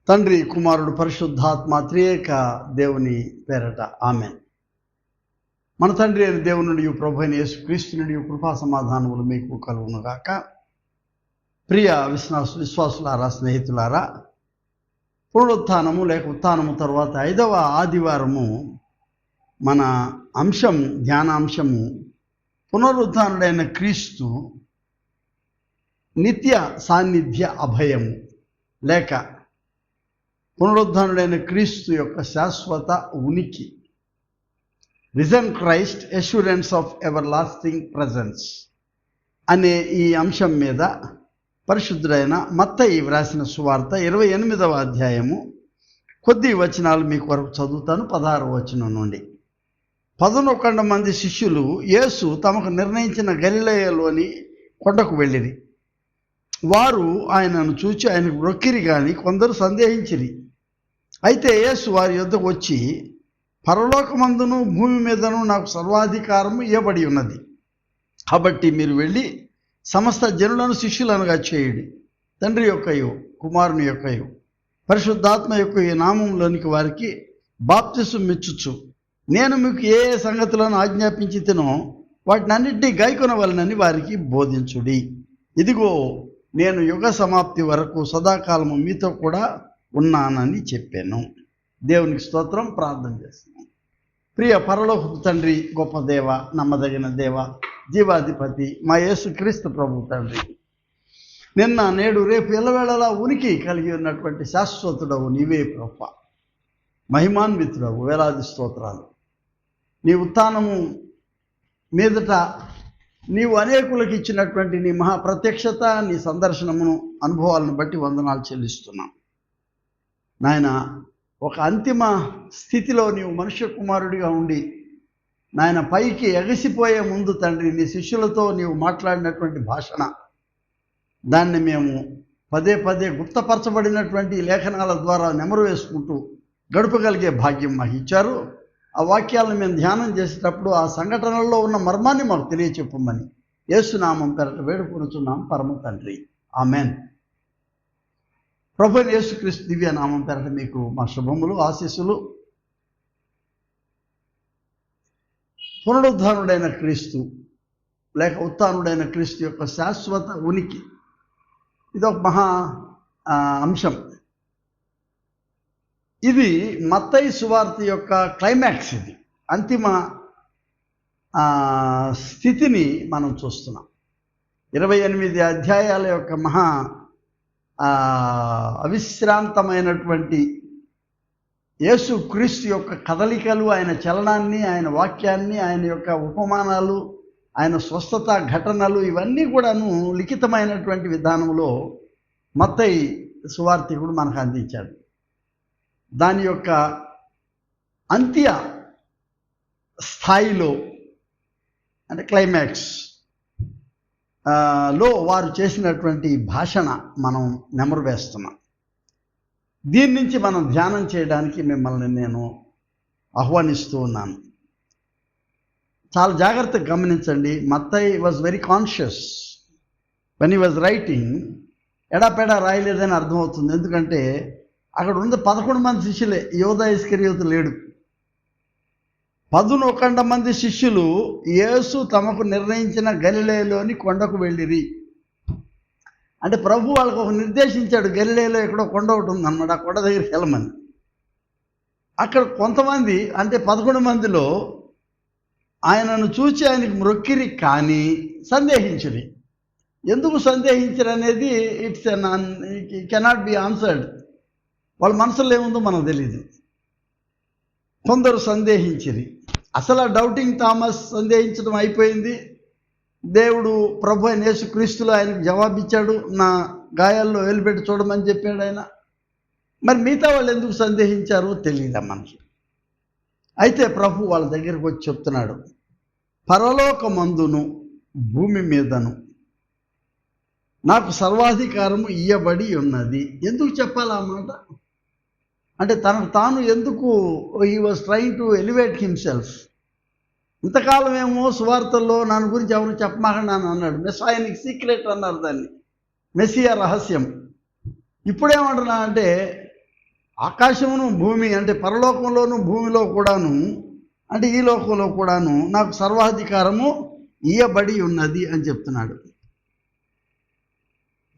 తండ్రి, కుమారుడు, పరిశుద్ధాత్మ త్రియేక దేవుని పేరట ఆమెన్. మన తండ్రి అయిన దేవుని నుండి, ప్రభు అయిన యేసుక్రీస్తు నుండి కృపా సమాధానములు మీకు కలుగునుగాక. ప్రియ విశ్వాసులారా, స్నేహితులారా, పునరుత్థానము లేక ఉత్థానము తర్వాత 5వ ఆదివారము మన ధ్యానాంశము పునరుత్థానుడైన క్రీస్తు నిత్య సాన్నిధ్య అభయము లేక పునరుత్థానుడైన క్రీస్తు యొక్క శాశ్వత ఉనికి, risen Christ assurance of ever lasting presence అనే ఈ అంశం మీద పరిశుద్ధుడైన మత్తయి వ్రాసిన సువార్త 28వ అధ్యాయము కొద్ది వచనాలు మీకు వరకు చదువుతాను. 16వ వచనం నుండి. 11 మంది శిష్యులు యేసు తమకు నిర్ణయించిన గలిలయలోని కొండకు వెళ్ళిరి. వారు ఆయనను చూచి ఆయనకు మొక్కిరి గాని కొందరు సందేహించిరి. అయితే యేసు వారి యొద్దకు వచ్చి, పరలోకమందును భూమి మీదను నాకు సర్వాధికారము ఇవ్వబడి ఉన్నది. కాబట్టి మీరు వెళ్ళి సమస్త జనులను శిష్యులనుగా చేయుడి. తండ్రి యొక్కయు, కుమారుని యొక్కయు, పరిశుద్ధాత్మ యొక్క ఈ నామంలోనికి వారికి బాప్తిసం ఇచ్చుచు, నేను మీకు ఏ సంగతులను ఆజ్ఞాపించితినో వాటినన్నింటినీ గైకొనవలనని వారికి బోధించుడి. ఇదిగో, నేను యుగ సమాప్తి వరకు సదాకాలము మీతో కూడా ఉన్నానని చెప్పాను. దేవునికి స్తోత్రం. ప్రార్థన చేస్తున్నాను. ప్రియ పరలోకపు తండ్రి, గొప్ప దేవ, నమ్మదగిన దేవ, జీవాధిపతి, మా యేసుక్రీస్తు ప్రభు తండ్రి, నిన్న నేడు రేపు ఎల్లవేళలా ఉనికి కలిగి ఉన్నటువంటి శాశ్వతుడవు నీవే ప్రభు. మహిమాన్వితుడవు, వేలాది స్తోత్రాలు. నీ ఉత్థానము మీదట నీవు అనేకులకు ఇచ్చినటువంటి నీ మహాప్రత్యక్షత, నీ సందర్శనమును, అనుభవాలను బట్టి వందనాలు చెల్లిస్తున్నాం నాయన. ఒక అంతిమ స్థితిలో నీవు మనుష్య కుమారుడిగా ఉండి నాయన పైకి ఎగసిపోయే ముందు తండ్రి నీ శిష్యులతో నీవు మాట్లాడినటువంటి భాషణ, దాన్ని మేము పదే పదే గుప్తపరచబడినటువంటి లేఖనాల ద్వారా నెమరు వేసుకుంటూ గడపగలిగే భాగ్యం మాకు ఇచ్చారు. ఆ వాక్యాలను మేము ధ్యానం చేసేటప్పుడు ఆ సంఘటనల్లో ఉన్న మర్మాన్ని మాకు తెలియచెప్పమని యేసునామం పేరట వేడుకొనుచున్నాం పరమ తండ్రి, ఆమెన్. ప్రభువైన యేసుక్రీస్తు దివ్య నామం పేరట మీకు మా శుభములు, ఆశీస్సులు. పునరుద్ధానుడైన క్రీస్తు లేక ఉత్థానుడైన క్రీస్తు యొక్క శాశ్వత ఉనికి, ఇదొక మహా అంశం. ఇది మత్తయి సువార్త యొక్క క్లైమాక్స్. ఇది అంతిమ స్థితిని మనం చూస్తున్నాం. 28 అధ్యాయాల యొక్క మహా అవిశ్రాంతమైనటువంటి యేసు క్రీస్తు యొక్క కదలికలు, ఆయన చలనాన్ని, ఆయన వాక్యాన్ని, ఆయన యొక్క ఉపమానాలు, ఆయన స్వస్థత ఘటనలు, ఇవన్నీ కూడాను లిఖితమైనటువంటి విధానంలో మత్తయి సువార్తికుడు మనకు అందించాడు. దాని యొక్క అంత్య స్థాయిలో అంటే క్లైమాక్స్ లో వారు చేసినటువంటి భాషణ మనం నెమరు వేస్తున్నాం. దీని నుంచి మనం ధ్యానం చేయడానికి మిమ్మల్ని నేను ఆహ్వానిస్తూ ఉన్నాను. చాలా జాగ్రత్తగా గమనించండి. Mattayi was very conscious when he was writing. ఎడాపెడా రాయలేదని అర్థమవుతుంది. ఎందుకంటే అక్కడ ఉన్న 11 మంది శిష్యులే, యోధా ఇస్కరియోతు లేడు. 11 మంది శిష్యులు యేసు తమకు నిర్ణయించిన గలిలయలోని కొండకు వెళ్ళిరి. అంటే ప్రభు వాళ్ళకు ఒక నిర్దేశించాడు, గలిలయలో ఎక్కడో కొండ ఒకటి ఉందన్నమాట, ఆ కొండ దగ్గరికి వెళ్ళమని. అక్కడ కొంతమంది అంటే 11 మందిలో ఆయనను చూచి ఆయనకు మొక్కిరి కానీ సందేహించిరి. ఎందుకు సందేహించరు అనేది ఇట్స్ కెనాట్ బి ఆన్సర్డ్. వాళ్ళ మనసులో ఏముందో మనకు తెలియదు. కొందరు సందేహించిరి. అసలు డౌటింగ్ థామస్ సందేహించడం అయిపోయింది. దేవుడు ప్రభు అయిన యేసుక్రీస్తులో ఆయనకు జవాబిచ్చాడు, నా గాయాల్లో వేలుపెట్టి చూడమని చెప్పాడు ఆయన. మరి మిగతా వాళ్ళు ఎందుకు సందేహించారో తెలియదా మనకి. అయితే ప్రభు వాళ్ళ దగ్గరికి వచ్చి చెప్తున్నాడు, పరలోకమందును భూమి మీదను నాకు సర్వాధికారము ఇయ్యబడి ఉన్నది. ఎందుకు చెప్పాలి ఆ మాట? అంటే తనకు తాను ఎందుకు he was trying to elevate himself. ఇంతకాలం ఏమో సువార్తల్లో నన్ను గురించి ఎవరు చెప్పమాకండి అని అన్నాడు. మెస్సాయనిక్ సీక్రెట్ అన్నారు దాన్ని, మెస్సియా రహస్యం. ఇప్పుడేమంటున్నా అంటే ఆకాశమును భూమి అంటే పరలోకంలోను భూమిలో కూడాను అంటే ఈ లోకంలో కూడాను నాకు సర్వాధికారము ఇయ్యబడి ఉన్నది అని చెప్తున్నాడు.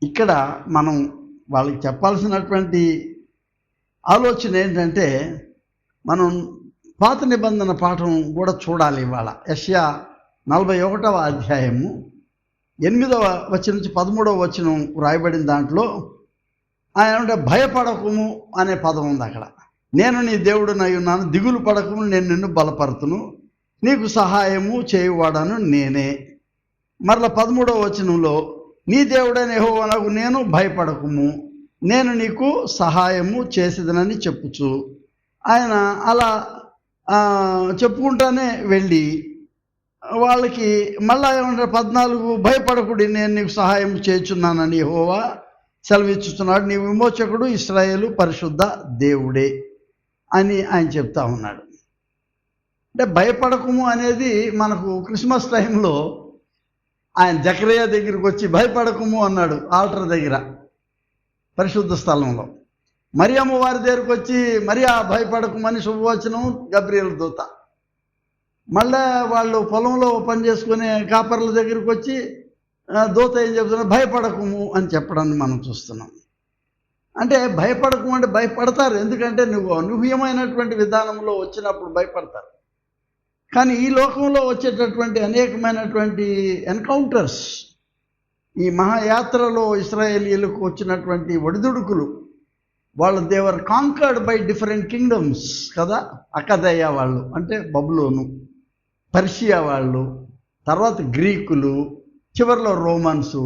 ఇక్కడ మనం వాళ్ళకి చెప్పాల్సినటువంటి ఆలోచన ఏంటంటే మనం పాత నిబంధన పాఠం కూడా చూడాలి. ఇవాళ యెషయా 41వ అధ్యాయము 8వ వచనం నుంచి 13వ వచనం రాయబడిన దాంట్లో ఆయన అంటే భయపడకుము అనే పదం ఉంది అక్కడ. నేను నీ దేవుడునై ఉన్నాను, దిగులు పడకుము, నేను నిన్ను బలపరుతును, నీకు సహాయము చేయువాడను నేనే. మరలా 13వ వచనంలో నీ దేవుడైన యెహోవానగు నేను, భయపడకుము, నేను నీకు సహాయము చేసేదనని చెప్పుచు ఆయన అలా చెప్పుకుంటానే వెళ్ళి వాళ్ళకి మళ్ళా ఏమంటారు 14 భయపడకుడి, నేను నీకు సహాయం చేయుచున్నానని యెహోవా సెలవిచ్చుతున్నాడు, నీ విమోచకుడు ఇశ్రాయేలు పరిశుద్ధ దేవుడే అని ఆయన చెప్తా ఉన్నాడు. అంటే భయపడకుము అనేది మనకు క్రిస్మస్ టైంలో ఆయన జకరియా దగ్గరికి వచ్చి భయపడకుము అన్నాడు ఆల్టర్ దగ్గర పరిశుద్ధ స్థలంలో. మరియమ్మ వారి దగ్గరికి వచ్చి మరియా భయపడకుమని శుభవచనం గబ్రియల్ దూత. మళ్ళా వాళ్ళు పొలంలో పని చేసుకునే కాపర్ల దగ్గరికి వచ్చి దూత ఏం చెప్తున్నారు, భయపడకుము అని చెప్పడాన్ని మనం చూస్తున్నాం. అంటే భయపడకు అంటే భయపడతారు, ఎందుకంటే నువ్వు అనూహ్యమైనటువంటి విధానంలో వచ్చినప్పుడు భయపడతారు. కానీ ఈ లోకంలో వచ్చేటటువంటి అనేకమైనటువంటి ఎన్కౌంటర్స్, ఈ మహాయాత్రలో ఇశ్రాయేలీయులకు వచ్చినటువంటి ఒడిదుడుకులు, వాళ్ళు దేవర్ కాంకర్డ్ బై డిఫరెంట్ కింగ్డమ్స్ కదా. అకదయ వాళ్ళు అంటే బబులోను, పర్షియా వాళ్ళు, తర్వాత గ్రీకులు, చివరిలో రోమన్సు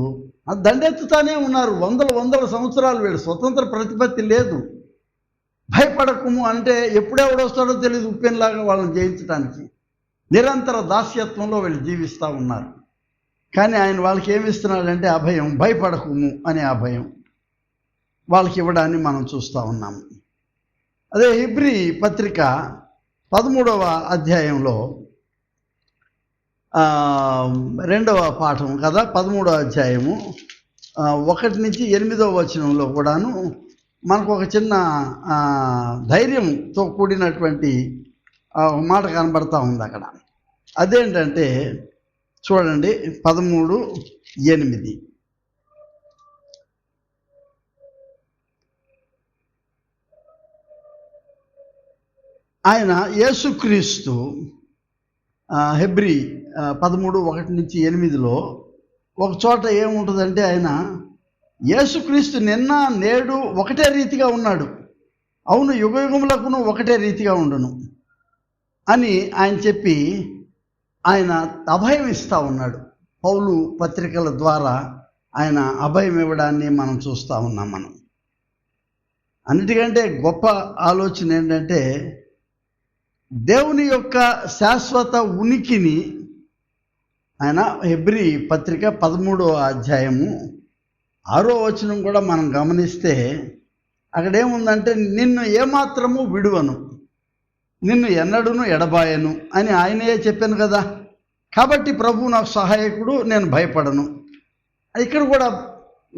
దండెత్తుతానే ఉన్నారు. వందల సంవత్సరాలు వీళ్ళు స్వతంత్ర ప్రతిపత్తి లేదు. భయపడకుము అంటే ఎప్పుడెవడొస్తాడో తెలియదు ఉప్పెన్లాగా వాళ్ళని జయించడానికి. నిరంతర దాస్యత్వంలో వీళ్ళు జీవిస్తూ ఉన్నారు. కానీ ఆయన వాళ్ళకి ఏమిస్తున్నాడంటే అభయం, భయపడకుము అనే అభయం వాళ్ళకి ఇవ్వడాన్ని మనం చూస్తూ ఉన్నాము. అదే హెబ్రీ పత్రిక 13వ అధ్యాయంలో 2వ పాఠం కదా, 13వ అధ్యాయము 1 నుంచి 8వ వచనంలో కూడాను మనకు ఒక చిన్న ధైర్యంతో కూడినటువంటి మాట కనబడతా ఉంది అక్కడ. అదేంటంటే చూడండి 13:8. ఆయన యేసుక్రీస్తు హెబ్రీ 13:1 నుంచి 8లో ఒక చోట ఏముంటుందంటే ఆయన యేసుక్రీస్తు నిన్న నేడు ఒకటే రీతిగా ఉన్నాడు, అవును యుగయుగములకును ఒకటే రీతిగా ఉండును అని ఆయన చెప్పి ఆయన అభయం ఇస్తూ ఉన్నాడు. పౌలు పత్రికల ద్వారా ఆయన అభయం ఇవ్వడాన్ని మనం చూస్తూ ఉన్నాం. మనం అన్నిటికంటే గొప్ప ఆలోచన ఏంటంటే దేవుని యొక్క శాశ్వత ఉనికిని ఆయన హెబ్రీ పత్రిక 13వ అధ్యాయము 6వ వచనం కూడా మనం గమనిస్తే అక్కడేముందంటే నిన్ను ఏమాత్రము విడువను, నిన్ను ఎన్నడూను ఎడబాయను అని ఆయనే చెప్పాను కదా. కాబట్టి ప్రభు నాకు సహాయకుడు, నేను భయపడను. ఇక్కడ కూడా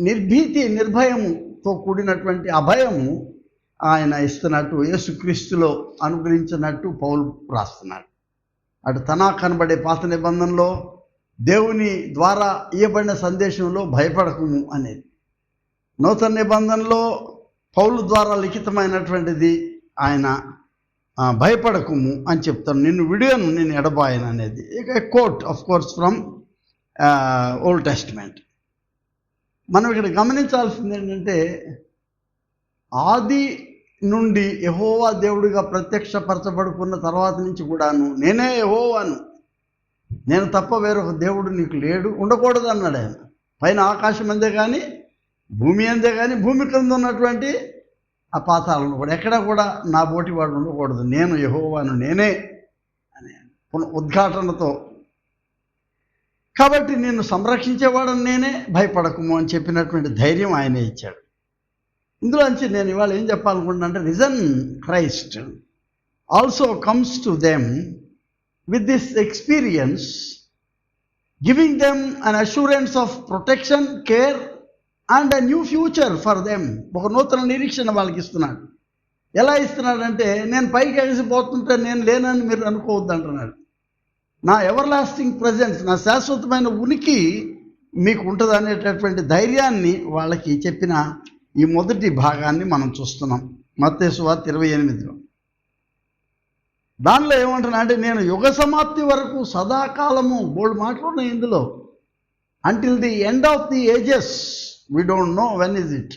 నిర్భీతి నిర్భయముతో కూడినటువంటి అభయము ఆయన ఇస్తున్నట్టు యేసుక్రీస్తులో అనుగ్రహించినట్టు పౌలు రాస్తున్నాడు. అటు తనా కనబడే పాత నిబంధనలో దేవుని ద్వారా ఇవ్వబడిన సందేశంలో భయపడకుము అనేది, నూతన నిబంధనలో పౌలు ద్వారా లిఖితమైనటువంటిది ఆయన భయపడకుము అని చెప్తాను, నిన్ను విడియను, నేను ఎడబాయను అనేది. ఇక quote of course from Old Testament. మనం ఇక్కడ గమనించాల్సింది ఏంటంటే ఆది నుండి యెహోవా దేవుడిగా ప్రత్యక్షపరచబడుకున్న తర్వాత నుంచి కూడాను నేనే యెహోవాను, నేను తప్ప వేరొక దేవుడు నీకు లేడు, ఉండకూడదు అన్నాడు ఆయన. పైన ఆకాశం అందే కానీ భూమి అందే కానీ భూమి క్రింద ఉన్నటువంటి ఆ పాతాలను కూడా ఎక్కడ కూడా నా బోటి వాడు ఉండకూడదు, నేను యెహోవాను నేనే అని ఉద్ఘాటనతో. కాబట్టి నిన్ను సంరక్షించేవాడని నేనే, భయపడకుము అని చెప్పినటువంటి ధైర్యం ఆయనే ఇచ్చాడు. ఇందులోంచి నేను ఇవాళ ఏం చెప్పాలనుకుంటున్నా అంటే risen Christ also comes to them with this experience, giving them an assurance of protection, care and a new future for them. ఒక నూతన నిరీక్షణ వాళ్ళకి ఇస్తున్నాడు. ఎలా ఇస్తున్నాడంటే, నేను పైకి ఎగిసిపోతుంటే నేను లేనని మీరు అనుకోవద్దు అంటున్నాడు. నా ఎవర్ లాస్టింగ్ ప్రజెన్స్, నా శాశ్వతమైన ఉనికి మీకు ఉంటుంది అనేటటువంటి ధైర్యాన్ని వాళ్ళకి చెప్పిన ఈ మొదటి భాగాన్ని మనం చూస్తున్నాం మత్తయి సువార్త 28లో. దానిలో ఏమంటున్నా అంటే, నేను యుగ సమాప్తి వరకు సదాకాలము, బోల్డ్ మాటలు ఉన్నాయి ఇందులో. Until the end of the ages, we don't know when is it.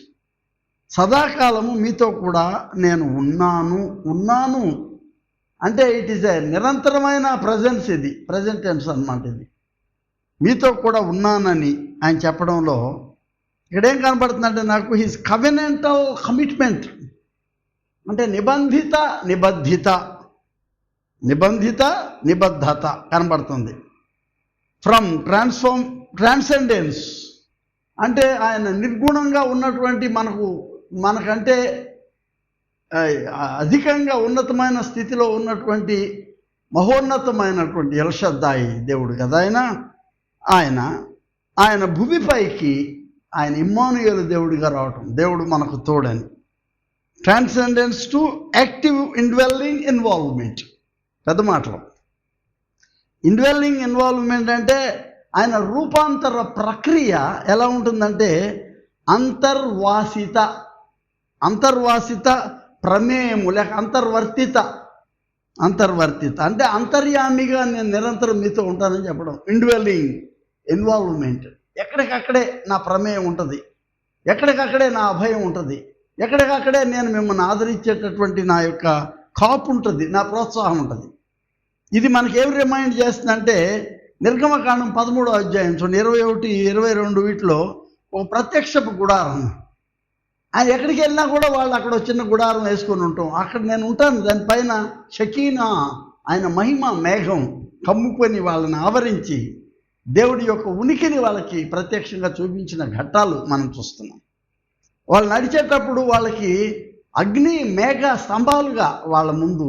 సదాకాలము మీతో కూడా నేను ఉన్నాను అంటే ఇట్ ఈస్ ఏ నిరంతరమైన ప్రజెన్స్. ఇది ప్రజెంట్ టెన్స్ అన్నమాట. ఇది మీతో కూడా ఉన్నానని ఆయన చెప్పడంలో ఇక్కడేం కనబడుతుందంటే, నాకు హిస్ కవెనెంటల్ కమిట్మెంట్ అంటే నిబద్ధత కనబడుతుంది. ఫ్రమ్ ట్రాన్సెండెన్స్ అంటే ఆయన నిర్గుణంగా ఉన్నటువంటి మనకంటే అధికంగా ఉన్నతమైన స్థితిలో ఉన్నటువంటి మహోన్నతమైనటువంటి ఎల్షద్దాయి దేవుడు కదా ఆయన భూమిపైకి ఆయన ఇమ్మానుయేలు దేవుడిగా రావటం, దేవుడు మనకు తోడని. Transcendence to active indwelling involvement. పెద్ద మాటలు. ఇన్వెల్లింగ్ ఇన్వాల్వ్మెంట్ అంటే ఆయన రూపాంతర ప్రక్రియ ఎలా ఉంటుందంటే, అంతర్వాసిత ప్రమేయము లేక అంతర్వర్తిత అంటే అంతర్యామిగా నేను నిరంతరం మీతో ఉంటానని చెప్పడం. ఇన్వెల్లింగ్ ఇన్వాల్వ్మెంట్, ఎక్కడికక్కడే నా ప్రమేయం ఉంటుంది, ఎక్కడికక్కడే నా అభయం ఉంటుంది, ఎక్కడికక్కడే నేను మిమ్మల్ని ఆదరించేటటువంటి నా యొక్క కాపు ఉంటుంది, నా ప్రోత్సాహం ఉంటుంది. ఇది మనకేం రిమైండ్ చేస్తుందంటే, నిర్గమకాండం 13వ అధ్యాయం 21, 22 వీటిలో ఒక ప్రత్యక్షపు గుడారం. ఆయన ఎక్కడికి వెళ్ళినా కూడా వాళ్ళు అక్కడ చిన్న గుడారం వేసుకొని ఉంటాం. అక్కడ నేను ఉంటాను, దానిపైన షకీనా ఆయన మహిమ మేఘం కమ్ముకొని వాళ్ళని ఆవరించి దేవుడి యొక్క ఉనికిని వాళ్ళకి ప్రత్యక్షంగా చూపించిన ఘట్టాలు మనం చూస్తున్నాం. వాళ్ళు నడిచేటప్పుడు వాళ్ళకి అగ్ని మేఘ స్తంభాలుగా వాళ్ళ ముందు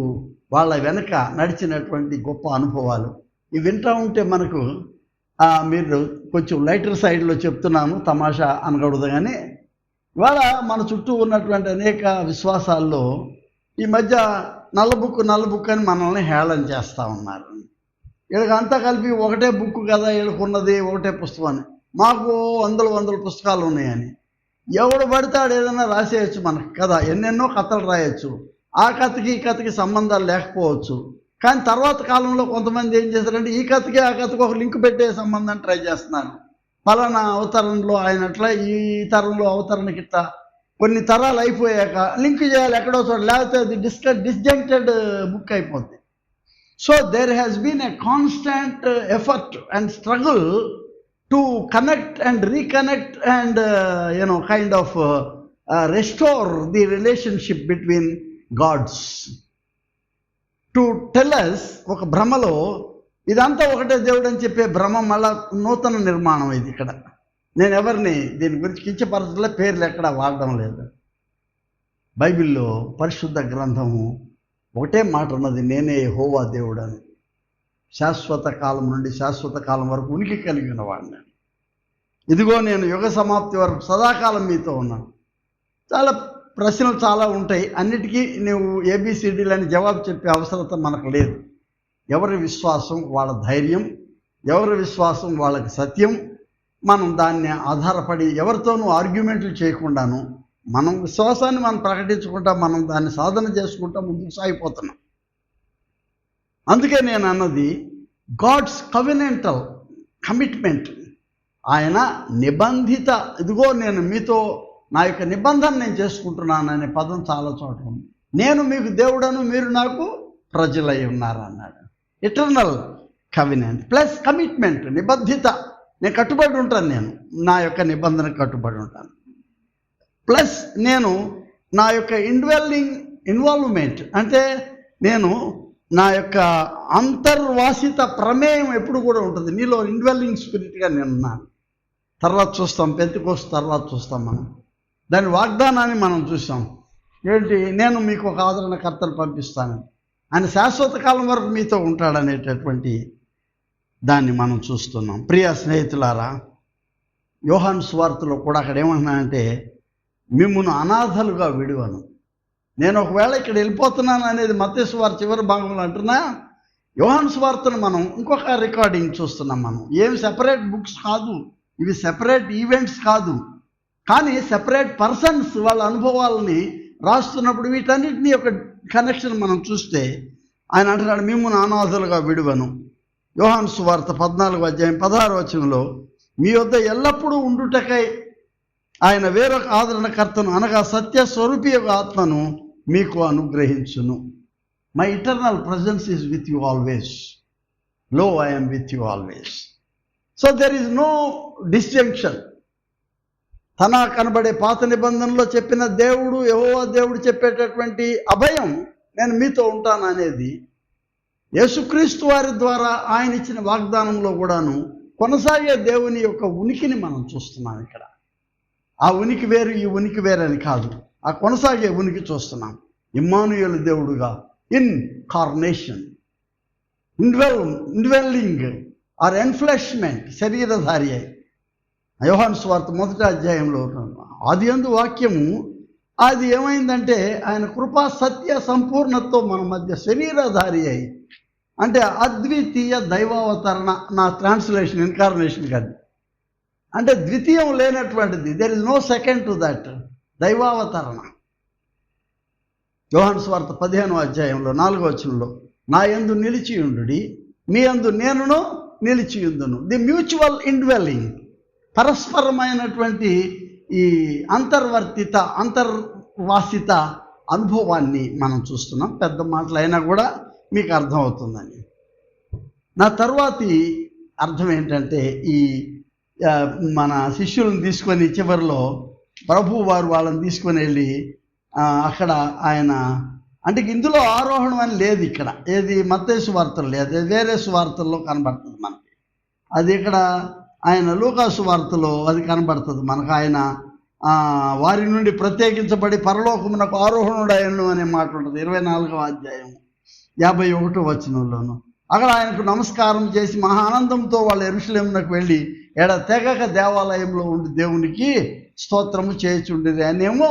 వాళ్ళ వెనక నడిచినటువంటి గొప్ప అనుభవాలు ఇవి వింటూ ఉంటే మనకు మీరు కొంచెం లైటర్ సైడ్లో చెప్తున్నాను, తమాషా అనకూడదు. కానీ ఇవాళ మన చుట్టూ ఉన్నటువంటి అనేక విశ్వాసాల్లో ఈ మధ్య నల్ల బుక్ అని మనల్ని హేళన చేస్తూ ఉన్నారు. వీళ్ళకంతా కలిపి ఒకటే బుక్ కదా, వీళ్ళకున్నది ఒకటే పుస్తకం అని. మాకు వందల పుస్తకాలు ఉన్నాయని ఎవడు పడతాడు ఏదైనా రాసేయచ్చు మనకు కదా, ఎన్నెన్నో కథలు రాయొచ్చు. ఆ కథకి ఈ కథకి సంబంధాలు లేకపోవచ్చు. కానీ తర్వాత కాలంలో కొంతమంది ఏం చేస్తారంటే, ఈ కథకి ఆ కథకి ఒక లింక్ పెట్టే సంబంధాన్ని ట్రై చేస్తున్నారు. పలానా అవతరణలో ఆయనట్లా, ఈ తరంలో అవతరణకి ఇట్లా కొన్ని తరాలు అయిపోయాక లింక్ చేయాలి ఎక్కడో చోట, లేకపోతే అది డిస్జంక్టెడ్ బుక్ అయిపోద్ది. So there has been a constant effort and struggle to connect and reconnect and kind of restore the relationship between gods. To tell us ఒక భ్రమలో ఇదంతా ఒకటే దేవుడు అని చెప్పే భ్రమ మళ్ళా నూతన నిర్మాణం. ఇది ఇక్కడ నేను ఎవరిని దీని గురించి కించపరచలే, పేర్లు ఎక్కడ వాడడం లేదు. బైబిల్లో పరిశుద్ధ గ్రంథము ఒకటే మాట ఉన్నది, నేనే యెహోవా దేవుడు అని. శాశ్వత కాలం నుండి శాశ్వత కాలం వరకు ఉనికి కలిగిన వాడిని. ఇదిగో నేను యుగ సమాప్తి వరకు సదాకాలం మీతో ఉన్నాను. చాలా ప్రశ్నలు చాలా ఉంటాయి, అన్నిటికీ నువ్వు ABCDలని జవాబు చెప్పే అవసరత మనకు లేదు. ఎవరి విశ్వాసం వాళ్ళ ధైర్యం, ఎవరి విశ్వాసం వాళ్ళకి సత్యం. మనం దాన్ని ఆధారపడి ఎవరితోనూ ఆర్గ్యుమెంట్లు చేయకుండాను మనం విశ్వాసాన్ని మనం ప్రకటించుకుంటా, మనం దాన్ని సాధన చేసుకుంటా ముందుకు సాగిపోతున్నాం. అందుకే నేను అన్నది గాడ్స్ కవెనెంటల్ కమిట్మెంట్, ఆయన నిబంధిత. ఇదిగో నేను మీతో నా యొక్క నిబంధన నేను చేసుకుంటున్నాను అనే పదం చాలా చోట ఉంది. నేను మీకు దేవుడను, మీరు నాకు ప్రజలై ఉన్నారు అన్నాడు. ఇటర్నల్ కవినెంట్ ప్లస్ కమిట్మెంట్, నిబద్ధిత. నేను కట్టుబడి ఉంటాను, నేను నా యొక్క నిబంధనకు కట్టుబడి ఉంటాను. ప్లస్ నేను నా యొక్క ఇన్వాల్వ్మెంట్ అంటే నేను నా యొక్క అంతర్వాసిత ప్రమేయం ఎప్పుడు కూడా ఉంటుంది. నీలో ఇన్వెల్లింగ్ స్పిరిట్గా నేను ఉన్నాను. తర్వాత చూస్తాం, పెంతెకోస్తు తర్వాత చూస్తాం. మనం దాని వాగ్దానాన్ని మనం చూసాం. ఏంటి, నేను మీకు ఒక ఆదరణకర్తను పంపిస్తాను, ఆయన శాశ్వత కాలం వరకు మీతో ఉంటాడనేటటువంటి దాన్ని మనం చూస్తున్నాం. ప్రియ స్నేహితులారా, యోహాను సువార్తలో కూడా అక్కడ ఏమంటున్నానంటే, మిమ్మును అనాథలుగా విడువను, నేను ఒకవేళ ఇక్కడ వెళ్ళిపోతున్నాను అనేది మత్తయి సువార్త చివరి భాగంలో అంటున్నా, యోహాను సువార్తను మనం ఇంకొక రికార్డింగ్ చూస్తున్నాం. మనం ఏమి సెపరేట్ బుక్స్ కాదు, ఇవి సెపరేట్ ఈవెంట్స్ కాదు, కానీ సెపరేట్ పర్సన్స్ వాళ్ళ అనుభవాలని రాస్తున్నప్పుడు వీటన్నిటిని ఒక కనెక్షన్ మనం చూస్తే ఆయన అంటున్నాడు, మిమ్మును అనాథలుగా విడువను. యోహాను సువార్త 14:16 మీ వద్ద ఎల్లప్పుడూ ఉండుటకై ఆయన వేరొక ఆదరణకర్తను అనగా సత్య స్వరూపి యొక్క ఆత్మను మీకు అనుగ్రహించును. My eternal presence is with you always. Lo I am with you always. So there is no disjunction. తన కనబడే పాత నిబంధనలో చెప్పిన దేవుడు, యెహోవా దేవుడు చెప్పేటటువంటి అభయం, నేను మీతో ఉంటాను అనేది యేసుక్రీస్తు వారి ద్వారా ఆయన ఇచ్చిన వాగ్దానంలో కూడాను కొనసాగే దేవుని యొక్క ఉనికిని మనం చూస్తున్నాం. ఇక్కడ ఆ ఉనికి వేరు, ఈ ఉనికి వేరని కాదు, ఆ కొనసాగే ఉనికి చూస్తున్నాం. ఇమ్మానుయేలు దేవుడుగా, ఇన్కార్నేషన్, ఇండ్వెల్లింగ్ ఆర్ ఎన్ఫ్లెష్మెంట్, శరీరధారి అయి. యోహాను సువార్త 1వ ఆదియందు వాక్యము, అది ఏమైందంటే ఆయన కృపా సత్య సంపూర్ణతతో మన మధ్య శరీరధారి అయి, అంటే అద్వితీయ దైవావతరణ. నా ట్రాన్స్లేషన్ ఇన్కార్నేషన్ కాదు, అంటే ద్వితీయం లేనటువంటిది. There is no second to that, దైవావతరణ. యోహాను సువార్త 15:4 నా యందు నిలిచియుండుడి, మీ యందు నేనును నిలిచియుందును. ది మ్యూచువల్ ఇండ్వెల్లింగ్, పరస్పరమైనటువంటి ఈ అంతర్వాసిత అనుభవాన్ని మనం చూస్తున్నాం. పెద్ద మాటలు అయినా కూడా మీకు అర్థమవుతుందని. నా తర్వాతి అర్థం ఏంటంటే, ఈ మన శిష్యులను తీసుకొని చివరిలో ప్రభు వారు వాళ్ళని తీసుకొని వెళ్ళి అక్కడ ఆయన, అంటే ఇందులో ఆరోహణం అని లేదు ఇక్కడ, ఏది మత్తయి సువార్తలో లేదు, వేరే సువార్తల్లో కనబడుతుంది మనకి. అది ఇక్కడ ఆయన లూకా సువార్తలో అది కనబడుతుంది మనకు. ఆయన వారి నుండి ప్రత్యేకించబడి పరలోకమునకు ఆరోహణుడయ్యను అనే మాట ఉంటుంది 24:51. అక్కడ ఆయనకు నమస్కారం చేసి మహా ఆనందంతో వాళ్ళు యెరూషలేమునకు వెళ్ళి తెగక దేవాలయంలో ఉండి దేవునికి స్తోత్రము చేయుచుండేది అనేమో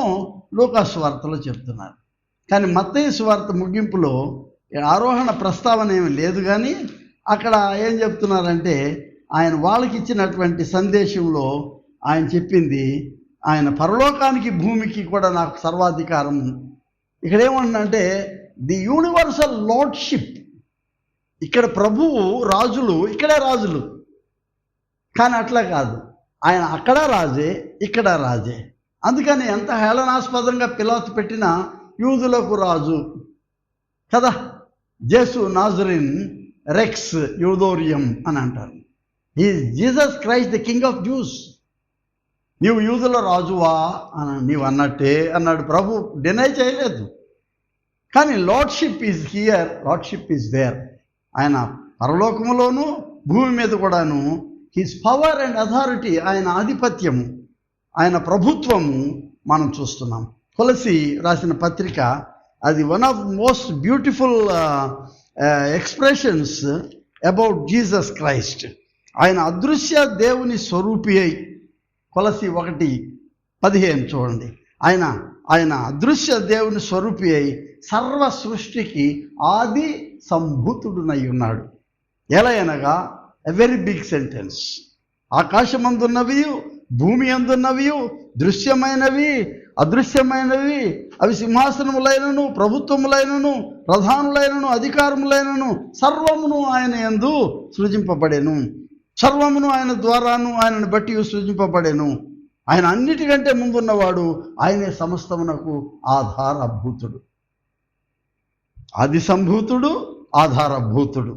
లూకా సువార్తలో చెప్తున్నారు. కానీ మత్తయి సువార్త ముగింపులో ఆరోహణ ప్రస్తావన ఏమి లేదు, కానీ అక్కడ ఏం చెప్తున్నారంటే, ఆయన వాళ్ళకి ఇచ్చినటువంటి సందేశంలో ఆయన చెప్పింది, ఆయన పరలోకానికి భూమికి కూడా నాకు సర్వాధికారం. ఇక్కడ ఏమంటుందంటే ది యూనివర్సల్ లార్డ్షిప్. ఇక్కడ ప్రభువు రాజులు, ఇక్కడే రాజులు, కానీ అట్లా కాదు, ఆయన అక్కడ రాజే, ఇక్కడ రాజే. అందుకని ఎంత హేళనాస్పదంగా పిలాతు పెట్టిన యూదులకు రాజు కదా, జేసు నాజరిన్ రెక్స్ యూదోరియం అని అంటారు. Is Jesus Christ the king of juice. నీవు యూదుల రాజువా అని నీవు అన్నట్టే అన్నాడు ప్రభు, డినై చేయలేదు. కానీ lordship is here, lordship is there. ఆయన పరలోకములోను భూమి మీద కూడాను హిస్ పవర్ అండ్ అథారిటీ, ఆయన ఆధిపత్యము, ఆయన ప్రభుత్వము మనం చూస్తున్నాం. కొలసి రాసిన పత్రిక, అది one of most beautiful expressions about Jesus Christ. ఆయన అదృశ్య దేవుని స్వరూపి అయి, కొలసి 1:15 చూడండి. ఆయన అదృశ్య దేవుని స్వరూపి అయి సర్వ సృష్టికి ఆది సంభూతుడునై ఉన్నాడు. ఎలా అనగా ఎ వెరీ బిగ్ సెంటెన్స్. ఆకాశమందున్నవి, భూమి అందున్నవి, దృశ్యమైనవి అదృశ్యమైనవి, అవి సింహాసనములైనను, ప్రభుత్వములైనను, ప్రధానులైనను, అధికారములైనను సర్వమును ఆయన యందు సృజింపబడెను. సర్వమును ఆయన ద్వారాను ఆయనను బట్టి సృజింపబడెను. ఆయన అన్నిటికంటే ముందున్నవాడు, ఆయనే సమస్తమునకు ఆధారభూతుడు. ఆది సంభూతుడు, ఆధారభూతుడు.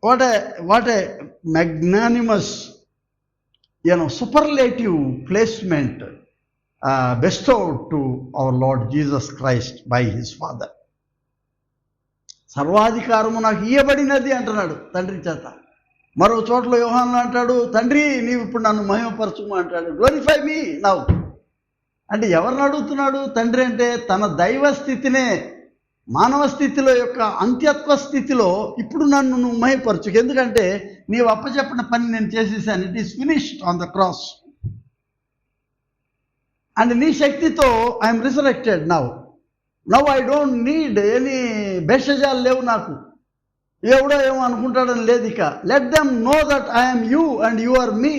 What a magnanimous superlative placement bestowed to our Lord Jesus Christ by his Father. సర్వాధికారము నాకు ఇయ్యబడినది అంటున్నాడు తండ్రి చేత. మరో చోట్ల యోహాను అంటాడు, తండ్రి నీవు ఇప్పుడు నన్ను మహిమపరచుము అంటాడు, గ్లోరిఫై మీ నౌ. అంటే ఎవరిని అడుగుతున్నాడు తండ్రి అంటే? తన దైవ స్థితినే మానవ స్థితిలో యొక్క అంత్యత్వ స్థితిలో ఇప్పుడు నన్ను నువ్వు మహిమపరచు, ఎందుకంటే నీవు అప్పచెప్పిన పని నేను చేసేసాను. It is finished on the cross. And నీ శక్తితో I'm resurrected now. Now I don't need any భేషజాలు లేవు నాకు, ఎవడో ఏమో అనుకుంటాడని లేదు. ఇక let them know that I'm you and you are me.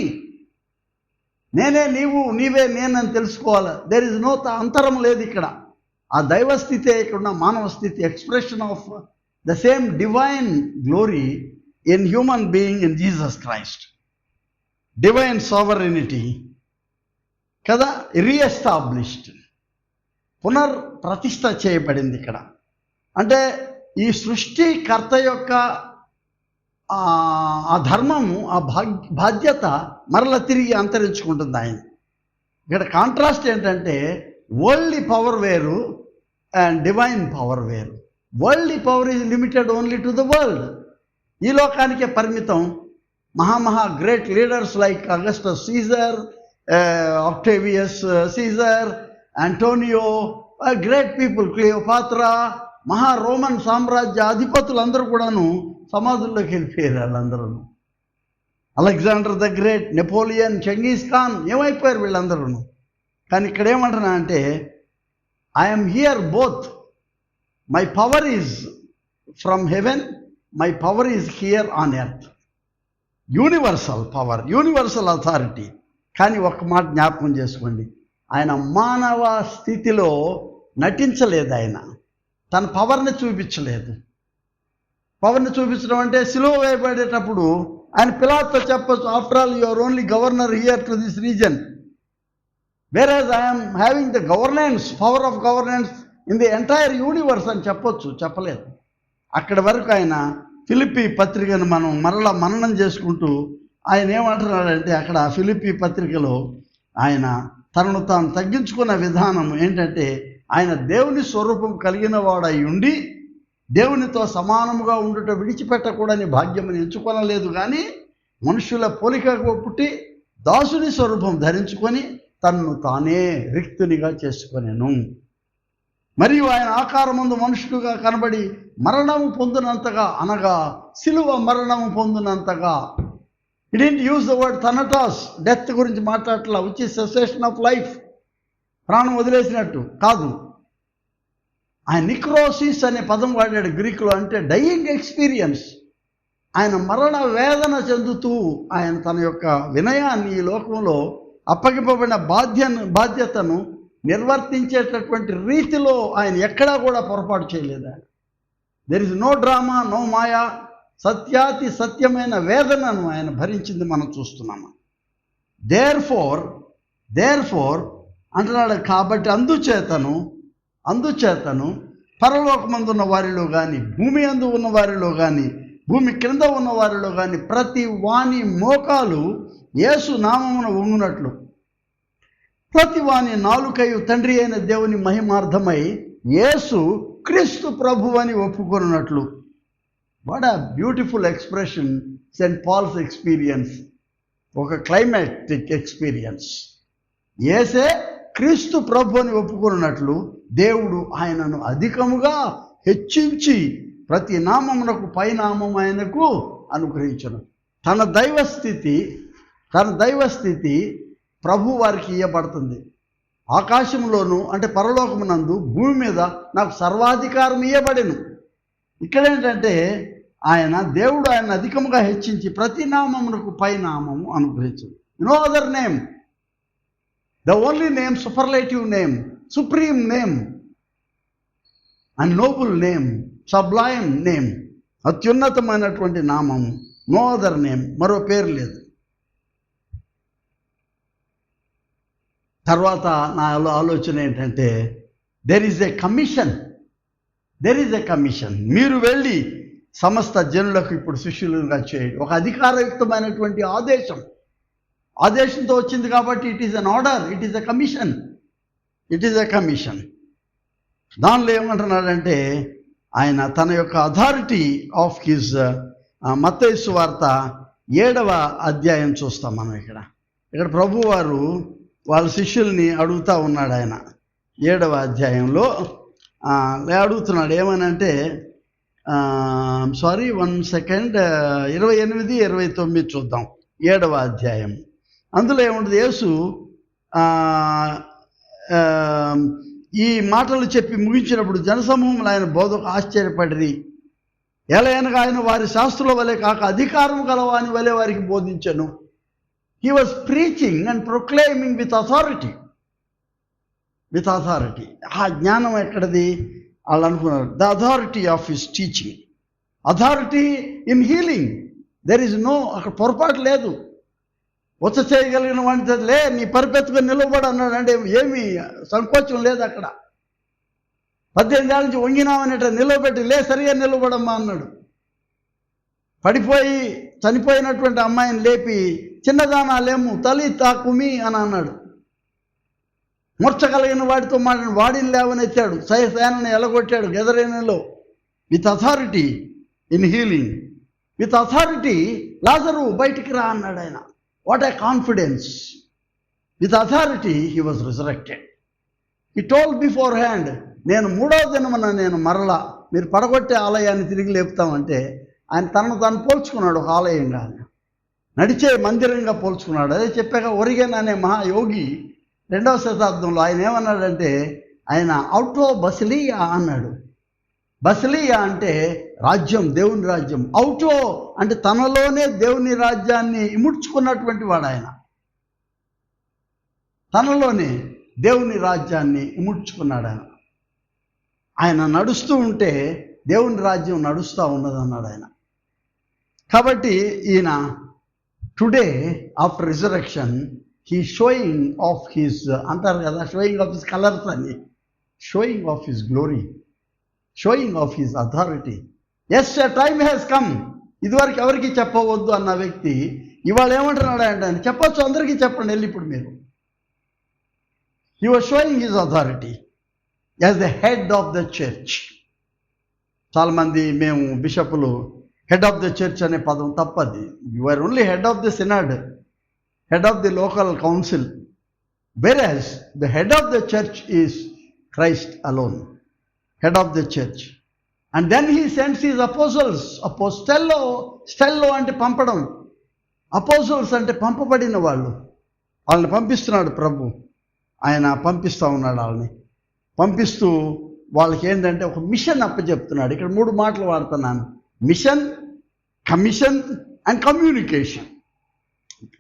నేనే నీవు, నీవే నేనని తెలుసుకోవాలి. దెర్ ఇస్ నో అంతరం లేదు ఇక్కడ. ఆ దైవస్థితే ఇక్కడ ఉన్న మానవ స్థితి, expression of the same divine glory in human being in Jesus Christ. Divine sovereignty కదా, రీఎస్టాబ్లిష్డ్, పునర్ప్రతిష్ఠ చేయబడింది ఇక్కడ. అంటే ఈ సృష్టికర్త యొక్క ఆ ధర్మము, ఆ బాధ్యత మరల తిరిగి అంతరించుకుంటుంది ఆయన. ఇక్కడ కాంట్రాస్ట్ ఏంటంటే వరల్డ్లీ పవర్ వేరు అండ్ డివైన్ పవర్ వేరు. Worldly power is limited only to the world, ఈ లోకానికే పరిమితం. మహా great leaders like Augustus Caesar, Octavius Caesar, Antonio, great people, Cleopatra, Roman సామ్రాజ్య అధిపతులందరూ కూడాను సమాధుల్లోకి వెళ్ళిపోయారు. వాళ్ళందరూ Alexander the great, Napoleon, Genghis Khan ఏమైపోయారు వీళ్ళందరూ. కానీ ఇక్కడ ఏమంటున్నా అంటే I'm here both, my power is from heaven, my power is here on earth. Universal power, universal authority. కానీ ఒక్క మాట జ్ఞాపకం చేసుకోండి, ఆయన మానవ స్థితిలో నటించలేదు. ఆయన తన పవర్ని చూపించలేదు. పవర్ని చూపించడం అంటే సిలువ వేయబడేటప్పుడు ఆయన పిలాతుతో చెప్పచ్చు, after all you are only governor here to this region, whereas I'm having the governance, power of governance in the entire universe అని చెప్పొచ్చు. చెప్పలేదు. అక్కడి వరకు ఆయన ఫిలిప్పీ పత్రికను మనం మరలా మననం చేసుకుంటూ ఆయన ఏమంటున్నాడంటే అక్కడ ఫిలిప్పీ పత్రికలో ఆయన తనను తాను తగ్గించుకున్న విధానం ఏంటంటే ఆయన దేవుని స్వరూపం కలిగిన వాడై ఉండి దేవునితో సమానముగా ఉండుట విడిచిపెట్టకూడని భాగ్యముని ఎంచుకొనలేదు, కానీ మనుషుల పోలికకు పుట్టి దాసుని స్వరూపం ధరించుకొని తన్ను తానే రిక్తునిగా చేసుకొనెను. మరియు ఆయన ఆకారమందు మనుషుడుగా కనబడి మరణము పొందినంతగా, అనగా సిలువ మరణము పొందినంతగా. He didn't use the word thanatos, death గురించి మాట్లాడట్లా, which is cessation of life, ప్రాణం వదిలేసినట్టు కాదు. ఆయన నిక్రోసిస్ అనే పదం వాడాడు గ్రీకులో, అంటే డయింగ్ ఎక్స్పీరియన్స్. ఆయన మరణ వేదన చెందుతూ ఆయన తన యొక్క వినయాన్ని ఈ లోకంలో అప్పగింపబడిన బాధ్యతను నిర్వర్తించేటటువంటి రీతిలో ఆయన ఎక్కడా కూడా పొరపాటు చేయలేదు. There is no drama, no maya. సత్యాతి సత్యమైన వేదనను ఆయన భరించింది మనం చూస్తున్నాము. దేర్ ఫోర్ అంటున్నాడు, కాబట్టి అందుచేతను పరలోకమందున్న వారిలో కానీ, భూమి అందు ఉన్న వారిలో కానీ, భూమి క్రింద ఉన్న వారిలో కానీ ప్రతి వాని మోకాలు యేసు నామమున వంగునట్లు, ప్రతి వాని నాలుకయు తండ్రి అయిన దేవుని మహిమార్థమై యేసు క్రీస్తు ప్రభు అని ఒప్పుకొనున్నట్లు. What a beautiful expression Saint Paul's experience, ఒక క్లైమాటిక్ ఎక్స్పీరియన్స్. యేసే క్రీస్తు ప్రభు అని ఒప్పుకున్నట్లు దేవుడు ఆయనను అధికముగా హెచ్చించి ప్రతి నామమునకు పైనామం ఆయనకు అనుగ్రహించును. తన దైవస్థితి ప్రభు వారికి ఇవ్వబడుతుంది. ఆకాశంలోను అంటే పరలోకమునందు, భూమి మీద నాకు సర్వాధికారం ఇవ్వబడెను. ఇక్కడేంటంటే దేవుడు ఆయన అధికముగా హెచ్చించి ప్రతి నామమునకు పైనామము అనుగ్రహించును. No other name, the only name, superlative name, supreme name and noble name, sublime name, అత్యున్నతమైనటువంటి నామము, నో అదర్ నేమ్, మరో పేరు లేదు. తర్వాత నా ఆలోచన ఏంటంటే దెర్ ఈజ్ ఎ కమిషన్. మీరు వెళ్ళి సమస్త జనులకు ఇప్పుడు శిష్యులుగా చేయండి. ఒక అధికారయుక్తమైనటువంటి ఆదేశంతో వచ్చింది కాబట్టి it is an order, it is a commission. దానిలో ఏమంటున్నాడంటే ఆయన తన యొక్క అథారిటీ ఆఫ్ హిజ్, మత్తయి సువార్త 7వ అధ్యాయం చూస్తాం మనం. ఇక్కడ ప్రభువారు వాళ్ళ శిష్యుల్ని అడుగుతూ ఉన్నాడు. ఆయన 7వ అధ్యాయంలో అడుగుతున్నాడు ఏమనంటే 28, 29 చూద్దాం. 7వ అధ్యాయం అందులో ఏముంటుంది, యేసు ఈ మాటలు చెప్పి ముగించినప్పుడు జనసమూహంలో ఆయన బోధకు ఆశ్చర్యపడిరి. ఎలయనగా ఆయన వారి శాస్త్రుల వలె కాక అధికారం గలవాని వలె వారికి బోధించెను. He was preaching and proclaiming with authority. ఆ జ్ఞానం ఎక్కడది? వాళ్ళు అనుకున్నారు the authority of his teaching, authority in healing. There is no, అక్కడ పొరపాటు లేదు. వచ్చ చేయగలిగిన వాడిని లే నీ పరిపెత్తుకొని నిలబడి అన్నాడు అంటే ఏమీ సంకోచం లేదు అక్కడ. 18 ఏళ్ళ నుంచి వంగినామనేట నిలబెట్టి లే సరిగా నిలబడమ్మా అన్నాడు. పడిపోయి చనిపోయినటువంటి అమ్మాయిని లేపి చిన్నదానా లేము తలి తాకుమి అని అన్నాడు. మూర్చగలిగిన వాడితో మాట్లాడి వాడిని లేవనెత్తాడు. సేనని ఎలగొట్టాడు గెదరేనలో. With authority in healing, with authority లాజరు బయటికి రా అన్నాడు ఆయన. What a confidence! With authority he was resurrected. He told beforehand, నేను 3వ దినమున నేను మరలా మీరు పడగొట్టే ఆలయాన్ని తిరిగి లేపుతామంటే ఆయన తనను తాను పోల్చుకున్నాడు. ఒక ఆలయంగా, నడిచే మందిరంగా పోల్చుకున్నాడు. అదే చెప్పాక ఒరిగెన్ అనే మహాయోగి 2వ శతాబ్దంలో ఆయన ఏమన్నాడంటే, ఆయన ఔటో బసిలియా అన్నాడు. బసిలియా అంటే రాజ్యం, దేవుని రాజ్యం. ఔటో అంటే తనలోనే దేవుని రాజ్యాన్ని ఇముడ్చుకున్నటువంటి వాడు ఆయన. తనలోనే దేవుని రాజ్యాన్ని ఇముడ్చుకున్నాడు ఆయన. ఆయన నడుస్తూ ఉంటే దేవుని రాజ్యం నడుస్తూ ఉన్నదన్నాడు ఆయన. కాబట్టి ఈయన today after resurrection he showing of his, అంటారు కదా షోయింగ్ ఆఫ్ హిస్ కలర్స్ అని, showing of his glory, showing of his authority. Yes, a time has come. ఇదివరకు ఎవరికి చెప్పవద్దు అన్న వ్యక్తి ఇవాళ ఏమంటున్నాడు అంటే ఆయన చెప్పొచ్చు, అందరికీ చెప్పండి వెళ్ళి ఇప్పుడు మీరు. He was showing his authority as the head of the church. చాలామంది మేము బిషపులు హెడ్ ఆఫ్ ద చర్చ్ అనే పదం తప్పది. You are only head of the synod, head of the local council, whereas the head of the church is Christ alone, head of the church. And then he sends his apostles. stello అంటే పంపడం, అపోజల్స్ అంటే పంపబడిన వాళ్ళని పంపిస్తున్నాడు ప్రభు. ఆయన పంపిస్తూ ఉన్నాడు. వాళ్ళని పంపిస్తూ వాళ్ళకి ఏంటంటే ఒక మిషన్ అప్పచెప్తున్నాడు. ఇక్కడ 3 మాటలు వాడుతున్నాను: mission, commission and communication.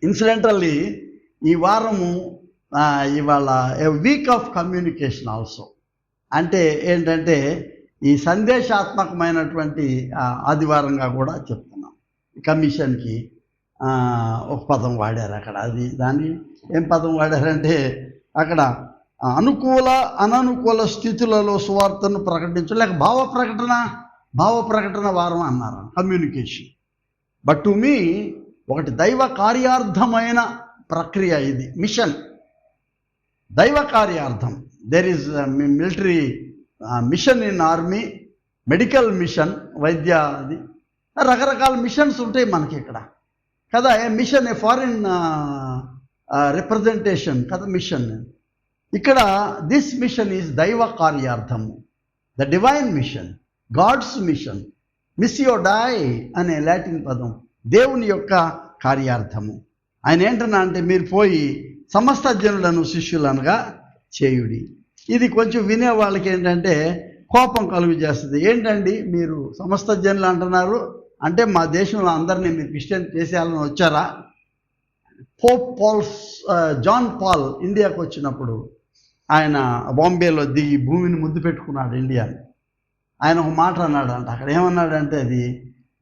Incidentally ఈ వారము ఇవాళ a week of communication also. అంటే ఏంటంటే ఈ సందేశాత్మకమైనటువంటి ఆదివారంగా కూడా చెప్తున్నాం. కమిషన్కి ఒక పదం వాడారు అక్కడ. అది దాన్ని ఏం పదం వాడారంటే అక్కడ అనుకూల అననుకూల స్థితులలో సువార్తను ప్రకటించడం, లేక భావ ప్రకటన వారం అన్నారు, కమ్యూనికేషన్. బట్ టు మీ ఒకటి దైవ కార్యార్థమైన ప్రక్రియ ఇది. మిషన్, దైవ కార్యార్థం. There is military mission in army, medical mission, వైద్య, అది రకరకాల మిషన్స్ ఉంటాయి మనకి ఇక్కడ కదా. A mission, a foreign representation కదా మిషన్. ఇక్కడ దిస్ మిషన్ ఈజ్ దైవ కార్యార్థము, the divine mission, God's mission. మిస్సియో డై అనే లాటిన్ పదం దేవుని యొక్క కార్యార్థము. ఆయన ఏంటన్నా అంటే మీరు పోయి సమస్త జనులను శిష్యులనుగా చేయుడి. ఇది కొంచెం వినే వాళ్ళకి ఏంటంటే కోపం కలుగు చేస్తుంది. ఏంటండి మీరు సమస్త జనులు అంటున్నారు అంటే మా దేశంలో అందరినీ మీరు క్రిస్టియన్ చేసేయాలని వచ్చారా? జాన్ పాల్ ఇండియాకు వచ్చినప్పుడు ఆయన బాంబేలో దిగి భూమిని ముద్దు పెట్టుకున్నాడు ఇండియాని. ఆయన ఒక మాట అన్నాడు అంట. అక్కడ ఏమన్నాడంటే అది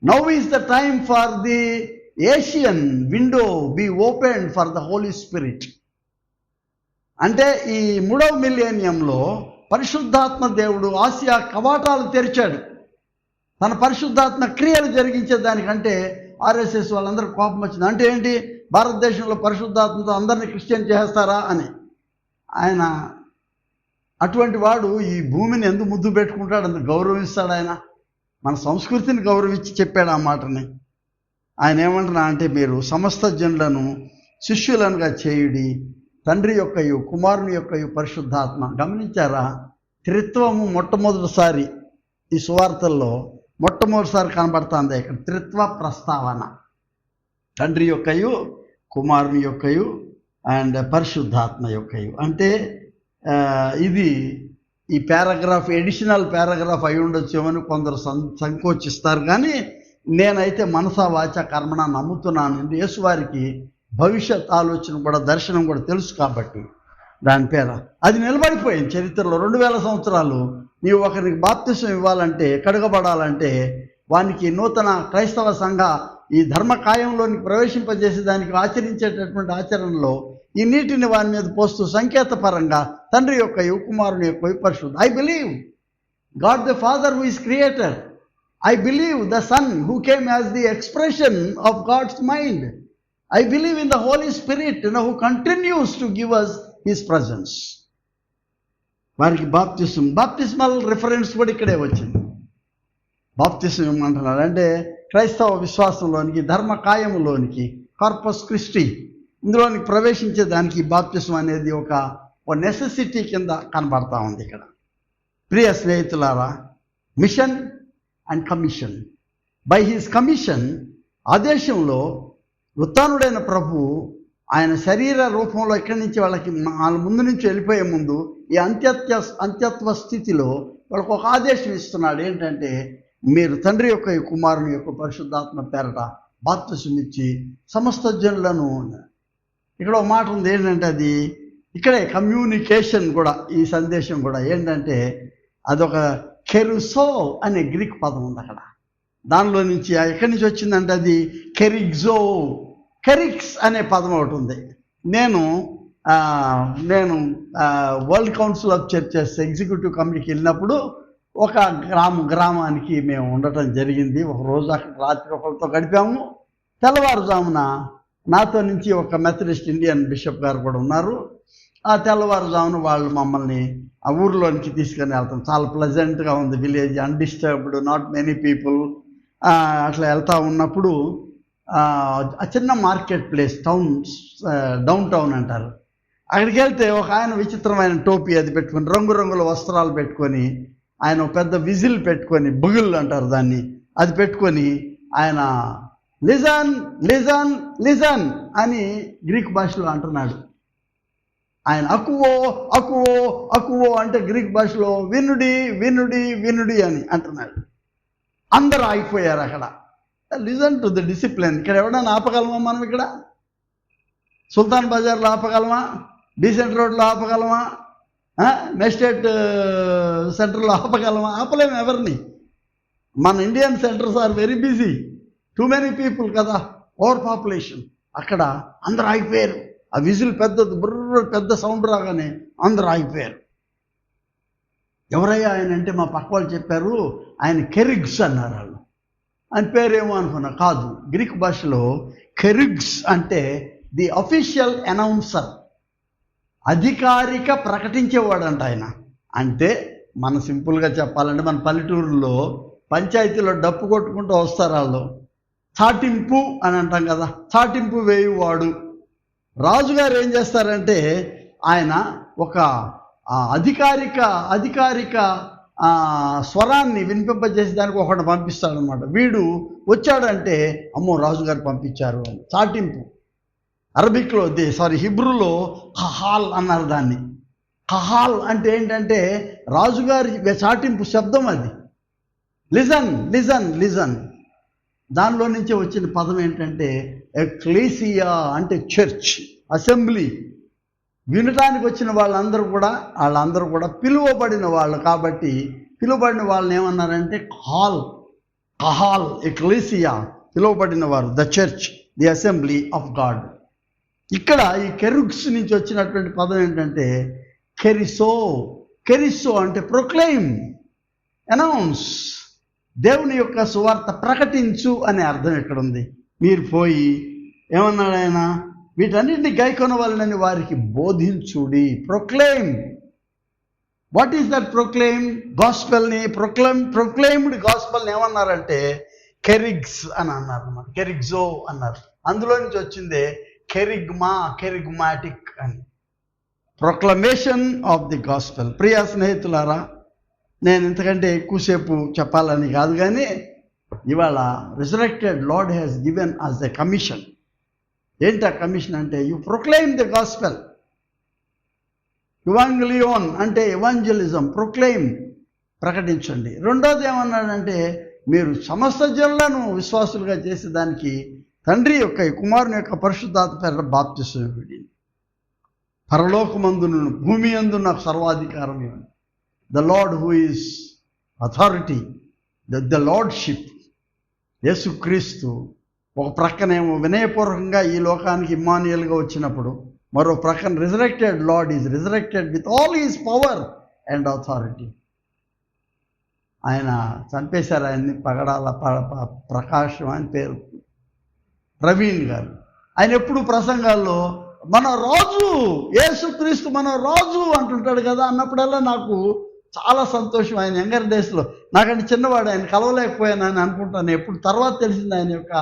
now is the time for the Asian window be open for the Holy Spirit. అంటే ఈ 3వ మిలేనియంలో పరిశుద్ధాత్మ దేవుడు ఆసియా కవాటాలు తెరిచాడు. తన పరిశుద్ధాత్మ క్రియలు జరిగించే దానికంటే ఆర్ఎస్ఎస్ వాళ్ళందరూ కోపం వచ్చింది. అంటే ఏంటి, భారతదేశంలో పరిశుద్ధాత్మతో అందరినీ క్రిస్టియన్ చేస్తారా అని. ఆయన అటువంటి వాడు ఈ భూమిని ఎందుకు ముద్దు పెట్టుకుంటాడు, అందుకు గౌరవిస్తాడు. ఆయన మన సంస్కృతిని గౌరవించి చెప్పాడు ఆ మాటని. ఆయన ఏమంటున్నా అంటే మీరు సమస్త జనులను శిష్యులనుగా చేయుడి, తండ్రి యొక్కయు కుమారుని యొక్కయు పరిశుద్ధాత్మ. గమనించారా? త్రిత్వము మొట్టమొదటిసారి ఈ సువార్తల్లో మొట్టమొదటిసారి కనబడుతుంది ఇక్కడ. త్రిత్వ ప్రస్తావన, తండ్రి యొక్కయు కుమారుని యొక్కయు అండ్ పరిశుద్ధాత్మ యొక్కయు. అంటే ఇది ఈ పారాగ్రాఫ్ ఎడిషనల్ పారాగ్రాఫ్ అయి ఉండొచ్చేమని కొందరు సంకోచిస్తారు, కానీ నేనైతే మనసా వాచ కర్మణ నమ్ముతున్నాను. యేసువారికి భవిష్యత్ ఆలోచన కూడా దర్శనం కూడా తెలుసు కాబట్టి దాని పేర అది నిలబడిపోయింది చరిత్రలో. 2000 సంవత్సరాలు నీవు ఒకరికి బాప్తిసం ఇవ్వాలంటే, కడుగబడాలంటే, వానికి నూతన క్రైస్తవ సంఘ ఈ ధర్మకాయంలోనికి ప్రవేశింపజేసి దానికి ఆచరించేటటువంటి ఆచరణలో ఈ నీటిని వాని మీద పోస్తూ సంకేతపరంగా తండ్రి యొక్క కుమారుని యొక్క పరిశుద్ధ. I believe God the father who is creator. I believe the Son who came as the expression of God's mind. I believe in the Holy Spirit, who continues to give us His presence. వారికి బాప్తిస్మల్ reference కూడా ఇక్కడే వచ్చింది. బాప్తిసం ఏమంటున్నాడు అంటే క్రైస్తవ విశ్వాసంలోనికి, ధర్మకాయములోనికి, corpus క్రిస్టి ఇందులోనికి ప్రవేశించేదానికి బాప్తిసం అనేది ఒక నెసెసిటీ కింద కనబడతా ఉంది ఇక్కడ. ప్రియ స్నేహితులారా, mission and commission. By his commission, ఆదేశంలో ఉత్థానుడైన ప్రభు ఆయన శరీర రూపంలో ఇక్కడి నుంచి వాళ్ళకి వాళ్ళ ముందు నుంచి వెళ్ళిపోయే ముందు ఈ అంత్యత్వ స్థితిలో వాళ్ళకు ఒక ఆదేశం ఇస్తున్నాడు. ఏంటంటే, మీరు తండ్రి యొక్క కుమారుని యొక్క పరిశుద్ధాత్మ పేరట బాప్తిసం ఇచ్చి సమస్త జనులను. ఇక్కడ ఒక మాట ఉంది ఏంటంటే, అది ఇక్కడే కమ్యూనికేషన్ కూడా, ఈ సందేశం కూడా ఏంటంటే అదొక కెరుసో అనే గ్రీక్ పదం ఉంది అక్కడ. దానిలో నుంచి ఎక్కడి నుంచి వచ్చిందంటే అది కెరిగ్జో, కెరిక్స్ అనే పదం ఒకటి ఉంది. నేను world council of churches executive కమిటీకి వెళ్ళినప్పుడు ఒక గ్రామానికి మేము ఉండటం జరిగింది. ఒక రోజు అక్కడ రాత్రి ఒకరితో గడిపాము. తెల్లవారుజామున నాతో నుంచి ఒక మెథడిస్ట్ ఇండియన్ బిషప్ గారు కూడా ఉన్నారు. ఆ తెల్లవారుజామున వాళ్ళు మమ్మల్ని ఆ ఊరిలోనికి తీసుకొని వెళ్తాం. చాలా ప్లెజెంట్గా ఉంది village, undisturbed, not many people. అట్లా వెళ్తూ ఉన్నప్పుడు ఆ చిన్న మార్కెట్ ప్లేస్, డౌన్ టౌన్ అంటారు. అక్కడికి వెళ్తే ఒక ఆయన విచిత్రమైన టోపీ అది పెట్టుకొని, రంగురంగుల వస్త్రాలు పెట్టుకొని, ఆయన పెద్ద విజిల్ పెట్టుకొని, బుగుల్ అంటారు దాన్ని, అది పెట్టుకొని ఆయన లిజన్ లిజన్ లిజన్ అని గ్రీక్ భాషలో అంటున్నాడు. ఆయన అకువో అకువో అకువో అంటే గ్రీక్ భాషలో వినుడి వినుడి వినుడి అని అంటున్నాడు. అందరూ ఆగిపోయారు అక్కడ. Listen to the discipline. ఇక్కడ ఎవడన్నా ఆపగలమా మనం? ఇక్కడ సుల్తాన్ బజార్లో ఆపగలమా? డీసెంట్ రోడ్లో ఆపగలమా? మెస్టేట్ సెంటర్లో ఆపగలమా? ఆపలేము ఎవరిని. మన Indian centres are very busy, too many people కదా, ఓవర్ పాపులేషన్. అక్కడ అందరూ ఆగిపోయారు. ఆ విజిల్ పెద్ద సౌండ్ రాగానే అందరూ ఆగిపోయారు. ఎవరయ్యా ఆయన అంటే మా పక్క వాళ్ళు చెప్పారు, ఆయన కెరిగ్స్ అన్నారు. వాళ్ళు ఆయన పేరేమో అనుకున్నా, కాదు. గ్రీక్ భాషలో కెరిగ్స్ అంటే ది అఫీషియల్ అనౌన్సర్, అధికారిక ప్రకటించేవాడు అంట ఆయన. అంటే మన సింపుల్గా చెప్పాలంటే మన పల్లెటూరులో పంచాయతీలో డప్పు కొట్టుకుంటూ వస్తారు వాళ్ళు, చాటింపు అని అంటాం కదా, చాటింపు వేయువాడు. రాజుగారు ఏం చేస్తారంటే ఆయన ఒక అధికారిక స్వరాన్ని వినిపింపజేసి దానికి ఒకటి పంపిస్తాడనమాట. వీడు వచ్చాడంటే అమ్మో రాజుగారు పంపించారు అని. చాటింపు అరబిక్లో హిబ్రూలో కహాల్ అన్నారు దాన్ని. కహాల్ అంటే ఏంటంటే రాజుగారి చాటింపు శబ్దం అది. Listen listen listen. దానిలో నుంచే వచ్చిన పదం ఏంటంటే ఎక్లేసియా అంటే చర్చ్, అసెంబ్లీ. వినటానికి వచ్చిన వాళ్ళందరూ కూడా పిలువబడిన వాళ్ళు. కాబట్టి పిలువబడిన వాళ్ళని ఏమన్నారంటే కహాల్ ఎక్లేసియా, పిలువబడిన వారు, the church, the assembly of God. ఇక్కడ ఈ కెరుగ్స్ నుంచి వచ్చినటువంటి పదం ఏంటంటే కెరిసో అంటే ప్రొక్లెయిమ్, అనౌన్స్, దేవుని యొక్క సువార్త ప్రకటించు అనే అర్థం ఇక్కడ ఉంది. మీరు పోయి ఏమన్నాడు ఆయన, వీటన్నిటిని గైకొన వాళ్ళని వారికి బోధించుడి. Proclaim. What is that proclaim? గాస్పెల్ని ప్రొక్లెయిమ్డ్ గాస్పెల్ని ఏమన్నారంటే కెరిగ్స్ అని అన్నారు అన్నమాట. కెరిగ్జో అన్నారు. అందులో నుంచి వచ్చిందే కెరిగ్మాటిక్ అని, ప్రొక్లమేషన్ ఆఫ్ ది గాస్పెల్. ప్రియా స్నేహితులారా, నేను ఇంతకంటే ఎక్కువసేపు చెప్పాలని కాదు, కానీ ఇవాళ resurrected Lord has given us the commission. ఏంటి ఆ కమిషన్ అంటే, యు ప్రొక్లెయిమ్ ది గాస్పెల్. ఇవాంగలియోన్ అంటే ఎవాంజలిజం, ప్రొక్లెయిమ్, ప్రకటించండి. రెండోది ఏమన్నాడంటే మీరు సమస్త జనులను విశ్వాసులుగా చేసేదానికి తండ్రి యొక్క కుమారుని యొక్క పరిశుద్ధాత్మ పేరిట బాప్తిసం ఇవ్వండి. పరలోకమందును భూమి యందు నాకు సర్వాధికారం ఇవ్వండి. The lord who is authority, the lordship. యేసుక్రీస్తు ఒక ప్రక్కనేమో వినయపూర్వకంగా ఈ లోకానికి ఇమ్మానుయేల్గా వచ్చినప్పుడు, మరో ప్రక్కన resurrected lord is resurrected with all is power and authority. ఆయన చంపేశారు ఆయన్ని, పగడాల ప్రకాశం అని పేరు, ప్రవీణ్ గారు. ఆయన ఎప్పుడు ప్రసంగాల్లో మన రాజు యేసుక్రీస్తు మన రాజు అంటుంటాడు కదా. అన్నప్పుడల్లా నాకు చాలా సంతోషం. ఆయన యంగర్ డేస్లో నాకంటే చిన్నవాడు, ఆయన కలవలేకపోయాను అని అనుకుంటాను. ఎప్పుడు తర్వాత తెలిసింది ఆయన యొక్క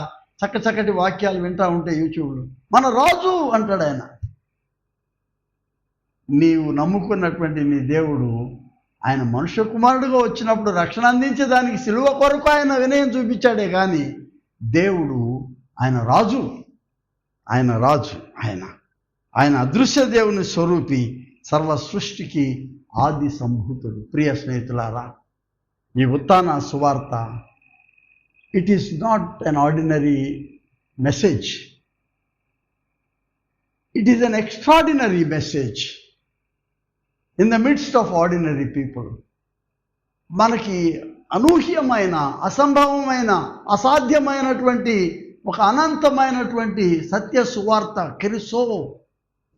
చక్కటి వాక్యాలు వింటూ ఉంటే యూట్యూబ్లో. మన రాజు అంటాడు ఆయన. నీవు నమ్ముకున్నటువంటి నీ దేవుడు ఆయన మనుష్య కుమారుడుగా వచ్చినప్పుడు రక్షణ అందించేదానికి సిలువ కొరకు ఆయన వినయం చూపించాడే కానీ దేవుడు ఆయన రాజు. ఆయన రాజు. ఆయన అదృశ్య దేవుని స్వరూపి, సర్వ సృష్టికి ఆది సంభూతుడు. ప్రియ స్నేహితులారా, ఈ ఉత్థాన సువార్త it is not an ordinary message, it is an extraordinary message in the midst of ordinary people. మనకి అనూహ్యమైన, అసంభవమైన, అసాధ్యమైనటువంటి ఒక అనంతమైనటువంటి సత్య సువార్త. కెరిసో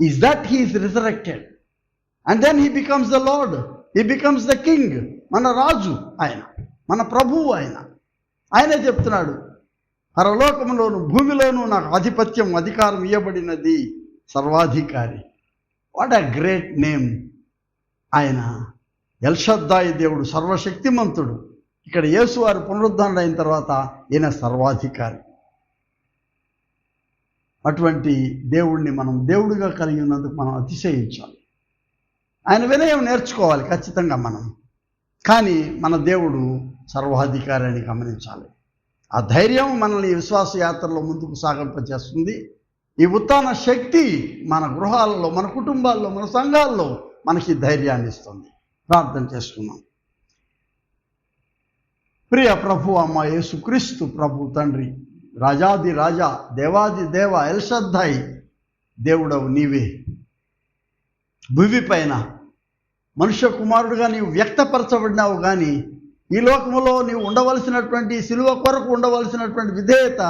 is that he is resurrected and then he becomes the lord, he becomes the king. మన రాజు ఆయన, మన ప్రభువు ఆయన. ఆయనే చెప్తున్నాడు, పరలోకములోను భూమిలోను నాకు ఆధిపత్యం, అధికారం ఇవ్వబడినది, సర్వాధికారి. What a great name. ఆయన ఎల్షద్దాయి దేవుడు, సర్వశక్తిమంతుడు. ఇక్కడ యేసు వారు పునరుద్ధరణ అయిన తర్వాత ఈయన సర్వాధికారి. అటువంటి దేవుడిని మనం దేవుడిగా కలిగి ఉన్నందుకు మనం అతిశయించాలి. ఆయన వినయం నేర్చుకోవాలి ఖచ్చితంగా మనం. కానీ మన దేవుడు సర్వాధికారి అని గమనించాలి. ఆ ధైర్యం మనల్ని విశ్వాస యాత్రలో ముందుకు సాగింపచేస్తుంది. ఈ ఉత్థాన శక్తి మన గృహాలలో, మన కుటుంబాల్లో, మన సంఘాల్లో మనకి ధైర్యాన్ని ఇస్తుంది. ప్రార్థన చేసుకున్నాం. ప్రియ ప్రభు, అమ్మ యేసుక్రీస్తు ప్రభు తండ్రి, రాజాది రాజా, దేవాది దేవ, ఎల్షద్దాయి దేవుడవు నీవే. భూమి పైన మనుష్య కుమారుడుగా నీవు వ్యక్తపరచబడినావు. కానీ ఈ లోకంలో నీవు ఉండవలసినటువంటి, సిలువ కొరకు ఉండవలసినటువంటి విధేయత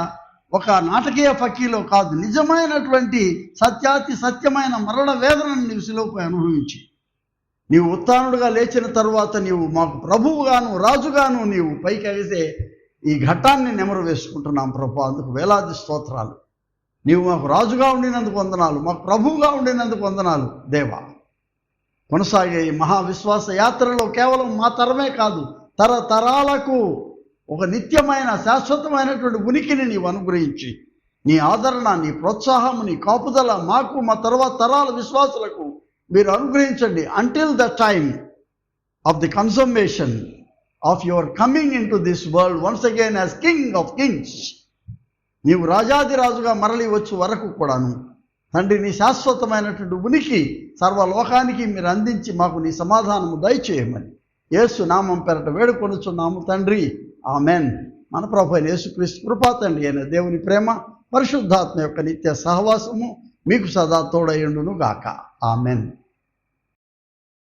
ఒక నాటకీయ ఫకీలో కాదు, నిజమైనటువంటి సత్యాతి సత్యమైన మరణ వేదనను నీవు సిలువపై అనుభవించి, నీవు ఉత్థానుడుగా లేచిన తరువాత నీవు మాకు ప్రభువుగాను రాజుగాను నీవు పైకి ఎగిసే ఈ ఘట్టాన్ని నెమరు వేసుకుంటున్నాం ప్రభు. అందుకు వేలాది స్తోత్రాలు. నీవు మాకు రాజుగా ఉండినందుకు వందనాలు, మాకు ప్రభువుగా ఉండినందుకు వందనాలు దేవా. కొనసాగే ఈ మహావిశ్వాస యాత్రలో కేవలం మా తరమే కాదు, తరతరాలకు ఒక నిత్యమైన శాశ్వతమైనటువంటి ఉనికిని నీవు అనుగ్రహించి, నీ ఆదరణ, నీ ప్రోత్సాహము, నీ కాపుదల మాకు, మా తర్వాత తరాల విశ్వాసులకు మీరు అనుగ్రహించండి. Until the time of the consummation of your coming into this world once again as king of kings. నీవు రాజాదిరాజుగా మరలి వచ్చే వరకు కూడాను తండ్రి, నీ శాశ్వతమైనటువంటి ఉనికి సర్వలోకానికి మీరు అందించి మాకు నీ సమాధానము దయచేయమని యేసు నామం పేరట వేడుకొనుచున్నాము తండ్రి. ఆమెన్. మన ప్రభు అయిన యేసుక్రీస్తు కృపా తండ్రి అయిన దేవుని ప్రేమ, పరిశుద్ధాత్మ యొక్క నిత్య సహవాసము మీకు సదా తోడయుండును గాక. ఆమెన్.